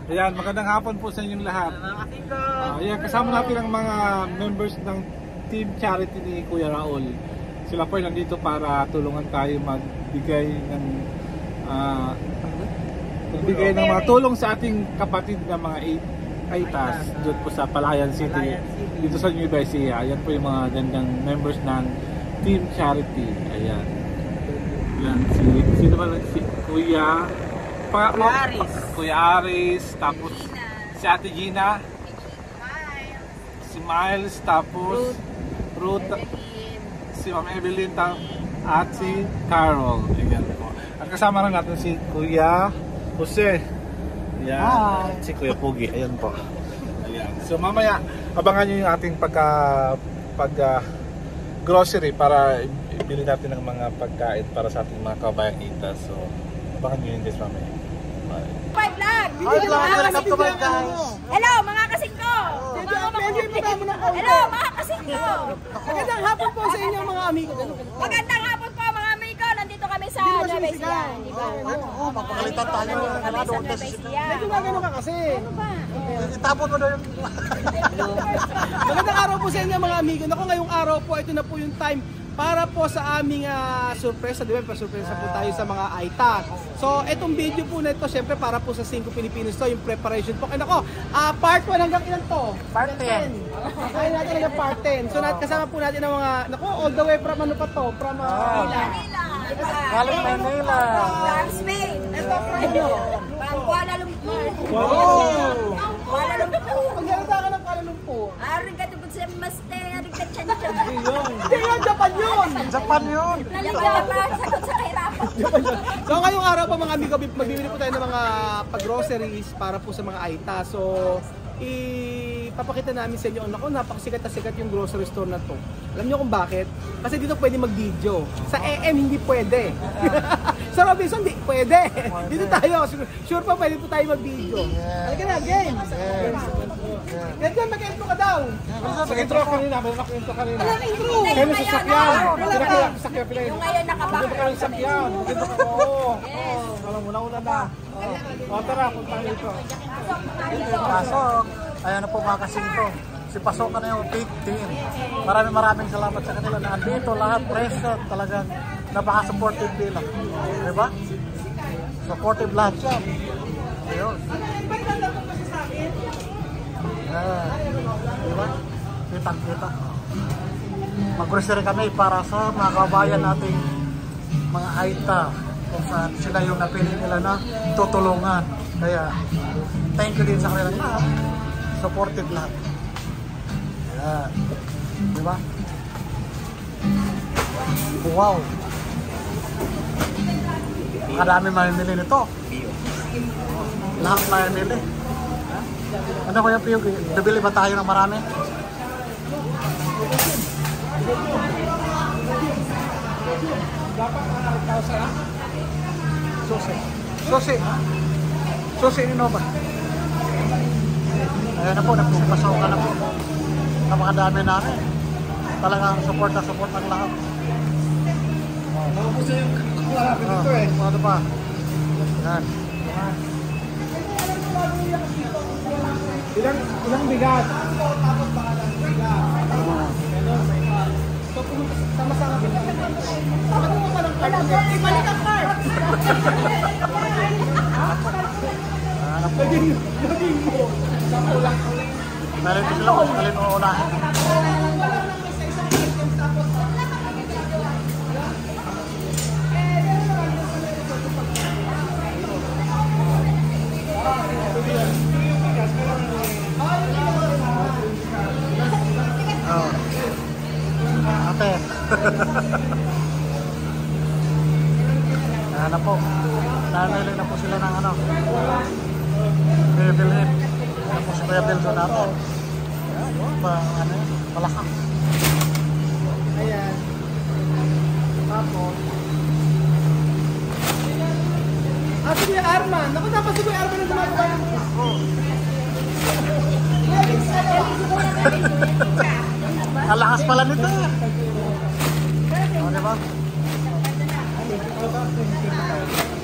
Ayan, magandang hapon po sa inyong lahat. Ayan, kasama natin ang mga members ng Team Charity ni Kuya Raul. Sila po ay nandito para tulungan tayo magbigay ng mga tulong sa ating kapatid na mga Aitas doon po sa Palayan City, dito sa Nueva Ecija. Ayan po yung mga gandang members ng Team Charity. Ayan. Ayan, sino ba si Kuya Aris. Kuya Aris, tapos si Ate Gina, si Miles, tapos Ruth, si Ma'am Evelyn, at si Carol. Ayan po. At kasama rin natin si Kuya Jose. Ayan. Si Kuya Pugi. Ayan po. Ayan. So mamaya, abangan nyo yung ating grocery para ibili natin ng mga pagkain para sa ating mga kabayang Aitas. So abangan nyo yun guys mamaya. Hi vlog! Hello mga kasingko! Hello mga kasingko! Magandang hapon po sa inyo mga amigo. Magandang hapon po mga amigo! Nandito kami sa Nueva Ecija. Oo, magpakalitan tayo. Medyo gano'n ka kasi. Ano ba? Itapon mo daw yung... Magandang araw po sa inyo mga amigo. Naku, ngayong araw po, ito na po yung time para po sa aming surpresa, di ba? Pa-surpresa po tayo sa mga Aitas. So, itong video po na ito, syempre para po sa 5 Pilipinos to, yung preparation po. Kaya nako, part 1 hanggang ilan to? Part 10. Kaya natin hanggang part 10. So, kasama po natin ang mga, nako, all the way from ano pa to? From Manila. Galing Manila. From Spain. Ito from Kuala Lumpur. Kuala Lumpur. Paglalata ka ng Kuala Lumpur. Aring ka tubod sa maste, aring ka chan-chan. Hindi yun, Japan yun! Japan yun! Japan, sagot sa kahirapan. So ngayong araw po mga amigo, magbibili po tayo ng mga pag-groceries para po sa mga Aitas. So ipapakita namin sa inyo, naku, napakasikat na sikat yung grocery store na to. Alam niyo kung bakit? Kasi dito pwede mag-video. Sa AM hindi pwede. Sa Robinson hindi pwede. Dito tayo, sure pa pwede po tayo mag-video. Halika na, game! Ganyan, mag-intro ka daw! Sa intro kanina, meron ako intro kanina. Walang intro! Kaya sa sakyan! Pinakaya sa sakyan pila. Yung ngayon nakabak. Dito ka ng sakyan. Dito ka. Oo. Alam mo, nauna na. O tara, punta dito. Pasok. Ayan na po mga kasingko. Si Pasok na yung big team. Maraming salamat sa kanila na andito lahat present. Talagang napaka-supportive nila. Diba? Supportive lahat siya. Ayun. Diba? Kitang-kita. Mag-grocery kami para sa mga kabayan nating mga Aita. Kung saan sila yung napili nila na tutulungan. Kaya, thank you din sa kanilang lahat. Supportive lahat. Ayan. Diba? Wow! Kadami mamimili nito. Lahat mamimili. Ano kaya Piyog? Nabili ba tayo ng marami? Susi nino ba? Ayan na po, nagpapasokan na po. Napakadami namin. Talagang support ang lahat. Maubos yung kuwarapin dito eh. Ano pa? Ayan. Ilang bigat? So, sama-sama. Bakit mo pa ng card? Ibalik ang card! Laging mo. Meron din sila kung alin uunahin. Oh. Ate. Ano po? Nanay na po sila ng ano. Evelyn. Ano po si Kuya Belso natin. Ano yun? Malakang. Ayan. Tapos. Si Kuya Arman. Naku, dapat si Kuya Arman ang gumagawa ng Ang lakas pala nito. O, diba?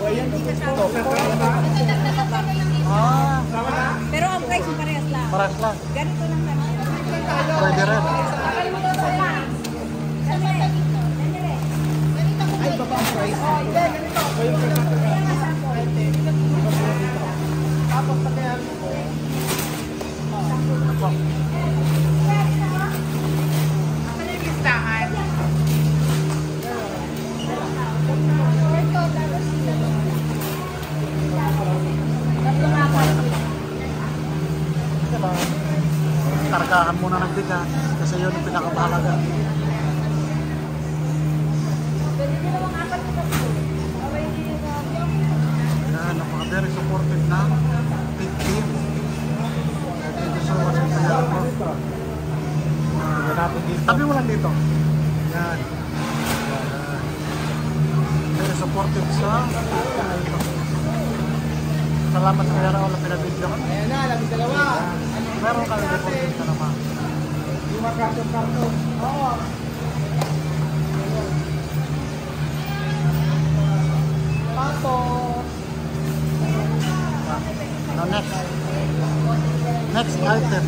O, ayan dito. Ah, Paras lang. Ganito lang kami. Pwede rin. Ay, baba ang price. Hindi, ganito. Tapos pagkayan ko. Targahan muna ng bigas kasi yun ang pinakamahalaga. Yan, ang mga very supportive na big team. Thank you so much sa pagkakas mo. Tabi mo lang dito. Yan. Very supportive sa salamat sa kaya na pinabidyo ko. Ayan na, labing dalawa. Meron kami deposit na naman. Lima karton. Oo. Tapos. Now next item.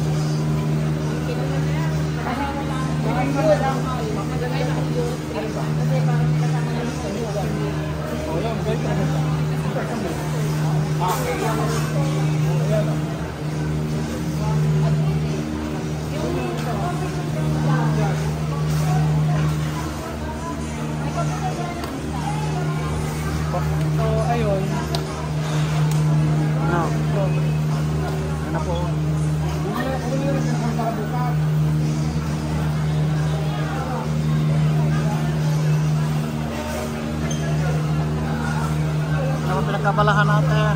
So, ayun. No. Ano po? Ano ba pinagkabalahan natin?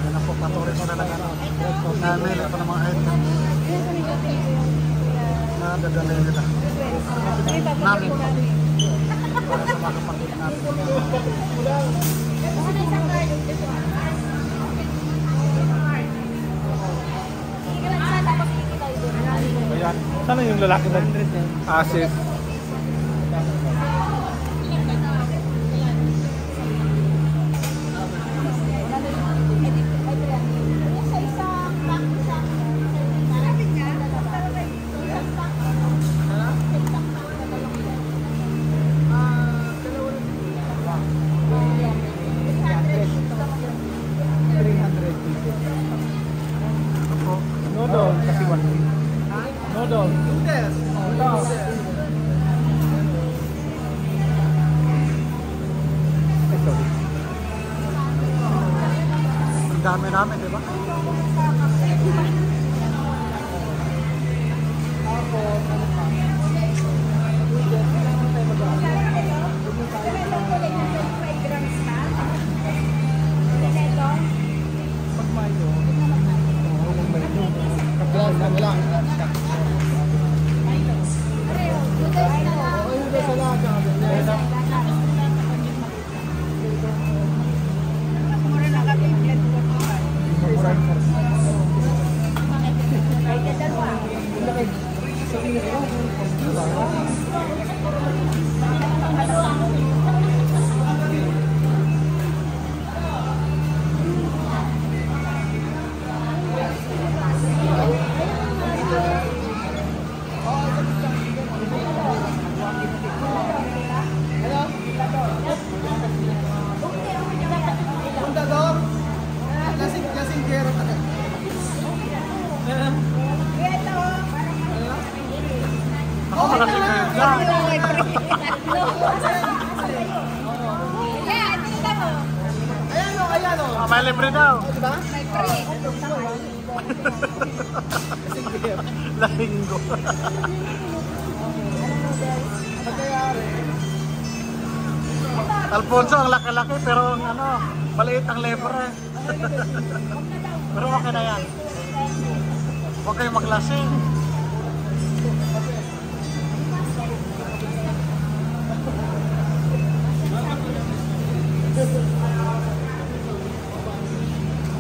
Yan po, patuloy ko na lang ano. Namili pa ng mga item. Nadadali nila. Namin. Para sa mga kapatid natin. Ayan. Sana yung lalaki na asset. Ano po? Nodol kasi 1 week. Nodol. Noodles. Ang dami namin, di ba? Fundador. Lasing gero ka. Ako malaki kayo dyan. Ayan o. May libre daw. Diba? Lahinggo. Pagkayari. Alfonso ang laki-laki pero ang ano, maliit ang libre. Pero okay na yan. Huwag kayong maglasing.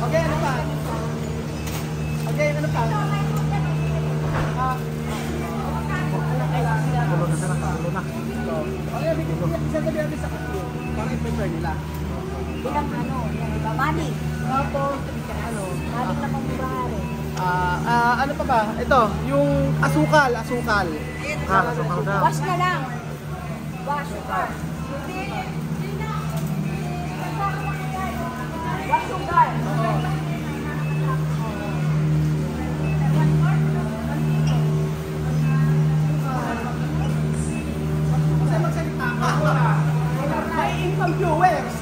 Okay, ano pa? Okay, ano pa? Kulo na sila, kulo na. Wala prefer nila. Bilang ano, yan, di ba? Money. Tapos, ano, Money na pamubahari. ano pa ba? Ito, yung asukal. Sukal daw. Wash na lang. Wash. Wash sugar. May income viewers.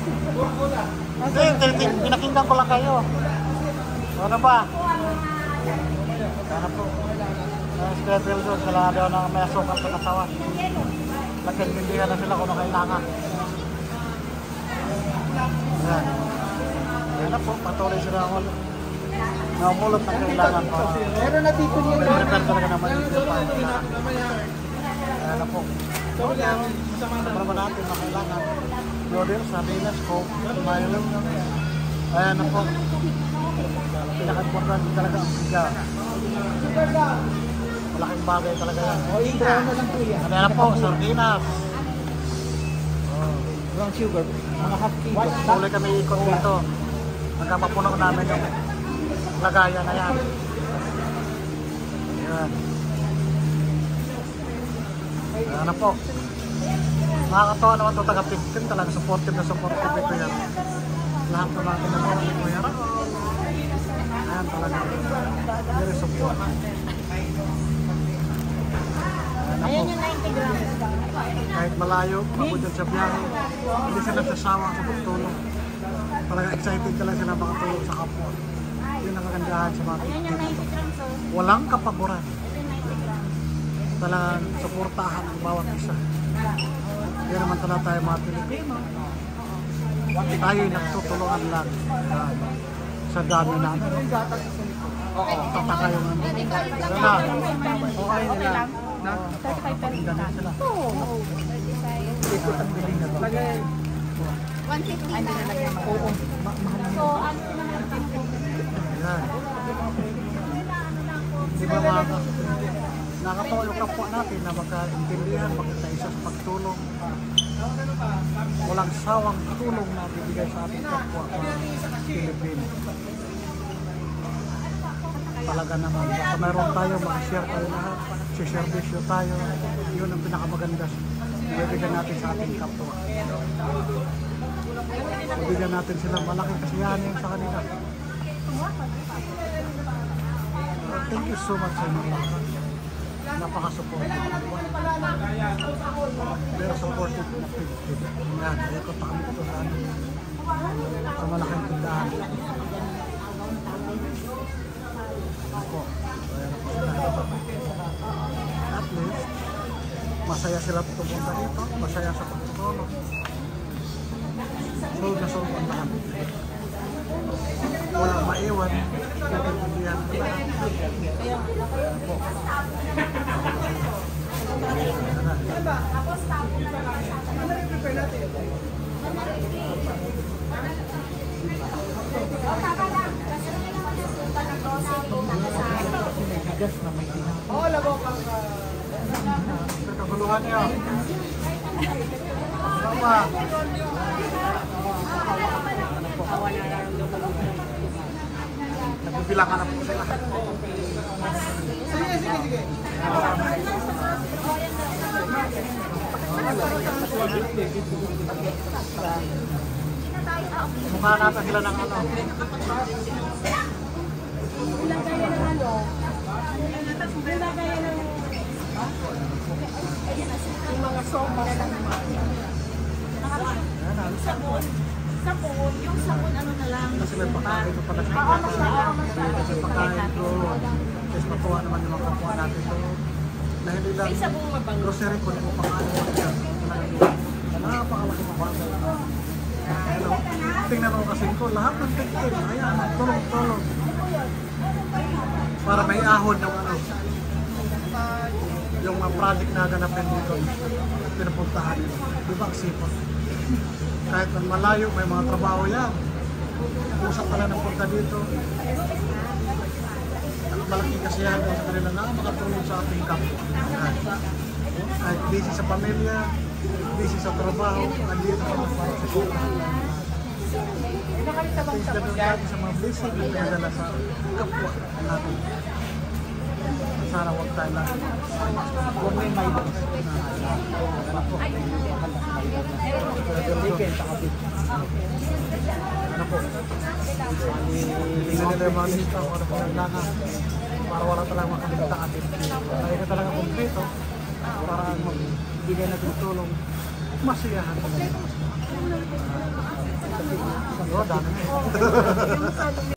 Hindi, pinakinggan ko lang kayo. Ano ba? Sana po. Schedule doon, sila daw na may asukal sa katawan. Nagkaintindihan na sila kung ano kailangan. Ayan. Ayan na po, patuloy sila naumulot ng kailangan pa. Pero natito niya na. Prepare talaga naman yung sila. Ayan na po. Para natin na kailangan. Yodel, sardinas, coke, Milo. Ayan na po. Pinaka-importante talaga ang siya. Malaking bagay talaga yan. Ayan na po, sardinas. Brown sugar. Mga half kilo. Tuloy kami ikot dito. Hanggang mapuno namin yung lagayan na yan. Ayan. Ayan na po. Nakakatawa naman ito taga-15 talaga. Supportive na supportive ito yan. Lahat na natin na mga ito yan. Ayan talaga. Very support. Ayan yung 90 grams. Kahit malayo, pagod yan sa biyahe, hindi sila sasawa sa pagtulong. Talagang excited talaga sila makatulong sa kapwa. Yun ang kagandahan sa mga Ayan yung 90 grams. walang kapaguran. Ito yung 90 grams. Talagang suportahan ang bawat isa. Hindi naman talaga tayo mga Pilipino. Tayo'y nagtutulungan lang sa dami natin. Oo, tataka yung ano. Sana, okay nila. Ganun sila. Oo. 150 na. Oo. So, ano naman? Ayan. Di ba mga nakatawa yung kapwa natin na magkaintindihan, magkaisa sa pagtulong. Walang sawang tulong na bibigay sa ating kapwa mga Pilipino. Talaga naman, baka mayroon tayo, mag-share tayo lahat, si-service tayo, yun ang pinakamaganda. Ibigyan natin sa ating kapwa. Ibigyan natin sila malaking kasiyahan sa kanila. Thank you so much sa inyo lahat. Napaka-supportive. Very supportive na Pilipino. Yan, ikot pa kami dito sa ano. Sa malaking tindahan. Ako. At least, masaya sila pupunta dito. Masaya sa pagtutulong. Sold na sold ang lahat. Walang maiwan. Pinagpilihan ko lahat. Ako. Bigas na may tinang. Oo, labo ka. Kaguluhan niyo. Ano ba? Nagbibilangan na po sila. Sige. Mukha natin sila ng ano. Ilagay ng ano? Ilagay ng yung mga sopa na lang. Sabon, yung sabon ano na lang. Kasi may pagkain ko pala sa kasi pagkain ko. Kasi matuwa naman yung mga kapwa natin ko. Na hindi lang grocery ko yung pagkain ko. Napakalaki mga kapwa. Tingnan mo kasi ko, lahat ng tigil. Ayan, tulong-tulong. Para may ahon ng ano. Yung mga project na ganapin dito. Pinapuntahan nila. Di ba ang sipag? Kahit man malayo, may mga trabaho yan. Usap pala ng punta dito. At malaki kasiyahan sa kanila na makatulong sa ating kapwa. Kahit busy sa pamilya, busy sa trabaho, andito naman para sa Thanks na doon natin sa mga blessing na pinadala sa kapwa natin. Sana huwag tayo lang. Huwag may guidance. Ano po? Hindi na nila yung mga lista kung ano po kailangan para wala talagang makakita atin. Kaya ka talaga kumpleto para magbigay natin tulong masiyahan talaga. Oh, dami.